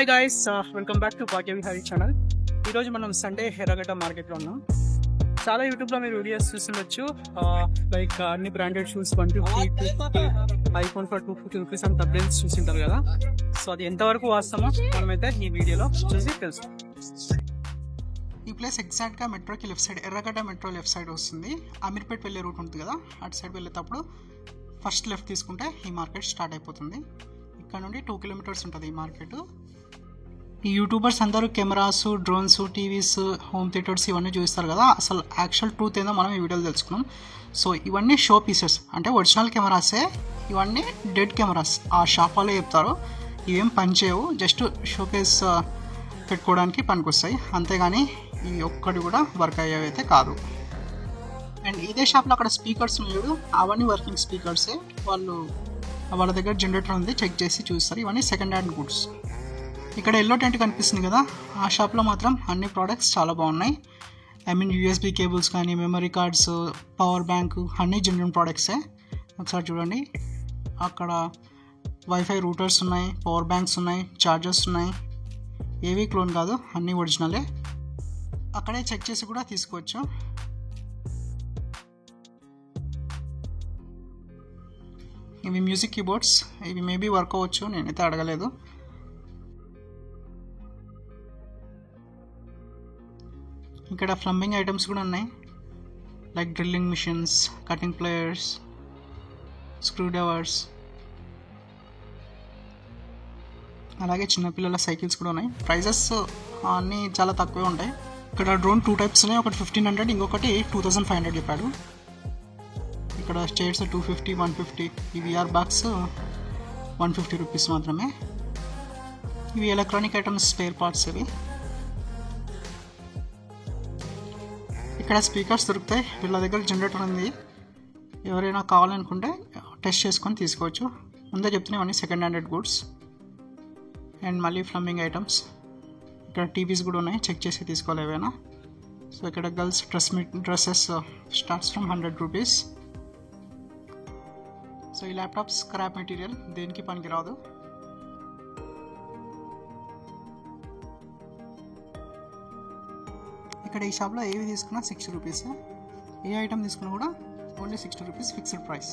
Guys, welcome back to Bhagya Vihari channel. ఈరోజు మనం Sunday ఎర్రగడ్డ మార్కెట్లో ఉన్నాం. చాలా యూట్యూబ్లో మీరు వీడియోస్ చూస్తుండొచ్చు, లైక్ అన్ని branded shoes 150, iPhone for 250 rupees అంత బ్రాండ్స్ చూసింటారు కదా. సో అది ఎంతవరకు వాస్తామో మనమైతే ఈ వీడియోలో చూసి తెలుస్తాం. ఈ ప్లేస్ ఎగ్జాక్ట్గా మెట్రోకి లెఫ్ట్ సైడ్, ఎర్రగడ్డ మెట్రో లెఫ్ట్ సైడ్ వస్తుంది. అమీర్పేట్ వెళ్ళే రూట్ ఉంటుంది కదా, అటు సైడ్ వెళ్ళేటప్పుడు ఫస్ట్ లెఫ్ట్ తీసుకుంటే ఈ మార్కెట్ స్టార్ట్ అయిపోతుంది. ఇక్కడ నుండి 2 కిలోమీటర్స్ ఉంటుంది ఈ మార్కెట్. ఈ యూట్యూబర్స్ అందరూ cameras, drones, TVs, home theatres ఇవన్నీ చూస్తారు కదా. అసలు యాక్చువల్ ట్రూత్ ఏందో మనం ఈ వీడియోలో తెలుసుకున్నాం. సో ఇవన్నీ షో పీసెస్, అంటే ఒరిజినల్ కెమెరాసే. ఇవన్నీ డెడ్ కెమెరాస్, ఆ షాప్ వాళ్ళే చెప్తారు. ఇవేం పనిచేయవు, జస్ట్ షోకేస్ పెట్టుకోవడానికి పనికొస్తాయి, అంతేగాని ఇవి ఒక్కటి కూడా వర్క్ అయ్యేవి అయితే కాదు. అండ్ ఇదే షాప్లో అక్కడ స్పీకర్స్ ఉన్నాయి, అవన్నీ వర్కింగ్ స్పీకర్సే. వాళ్ళ దగ్గర జనరేటర్ ఉంది, చెక్ చేసి చూస్తారు. ఇవన్నీ సెకండ్ హ్యాండ్ గుడ్స్. ఇక్కడ ఎల్లో టెంట్ కనిపిస్తుంది కదా, ఆ షాప్లో మాత్రం అన్ని ప్రోడక్ట్స్ చాలా బాగున్నాయి. యూఎస్బీ కేబుల్స్ కానీ, మెమరీ కార్డ్స్, పవర్ బ్యాంక్, అన్నీ జెన్యూన్ ప్రోడక్ట్సే. ఒకసారి చూడండి, అక్కడ వైఫై రూటర్స్ ఉన్నాయి, పవర్ బ్యాంక్స్ ఉన్నాయి, చార్జర్స్ ఉన్నాయి. ఏవీ క్లోన్ కాదు, అన్నీ ఒరిజినలే. అక్కడే చెక్ చేసి కూడా తీసుకోవచ్చు. ఇవి మ్యూజిక్ కీబోర్డ్స్, ఇవి మేబీ వర్క్ అవ్వచ్చు, నేనైతే అడగలేదు. ఇక్కడ ప్లంబింగ్ ఐటమ్స్ కూడా ఉన్నాయి, like drilling machines, cutting players, screw drivers, అలాగే చిన్నపిల్లల సైకిల్స్ కూడా ఉన్నాయి. ప్రైజెస్ అన్నీ చాలా తక్కువే ఉంటాయి. ఇక్కడ డ్రోన్ 2 టైప్స్ ఉన్నాయి, ఒకటి 1500, ఇంకొకటి 2500 చెప్పాడు. ఇక్కడ చైర్స్ 250, 150. ఈ విఆర్ బాక్స్ 150 రూపీస్ మాత్రమే. ఇవి ఎలక్ట్రానిక్ ఐటమ్స్, స్పేర్ పార్ట్స్ ఇవి. ఇక్కడ స్పీకర్స్ దొరుకుతాయి, వీళ్ళ దగ్గర జనరేటర్ ఉంది. ఎవరైనా కావాలనుకుంటే టెస్ట్ చేసుకొని తీసుకోవచ్చు. ముందే చెప్తున్నాయి అన్నీ సెకండ్ హ్యాండెడ్ గుడ్స్. అండ్ మళ్ళీ ప్లంబింగ్ ఐటమ్స్. ఇక్కడ టీవీస్ కూడా ఉన్నాయి, చెక్ చేసి తీసుకోవాలి ఏవైనా. సో ఇక్కడ girls dresses starts from 100 rupees. So ఈ ల్యాప్టాప్ స్క్రాప్ మెటీరియల్, దేనికి పనికి రాదు. ఇక్కడ ఈ షాప్లో ఏవి తీసుకున్నా 60 రూపీస్, ఏ ఐటమ్ తీసుకున్నా కూడా ఓన్లీ 60 రూపీస్ ఫిక్స్డ్ ప్రైస్.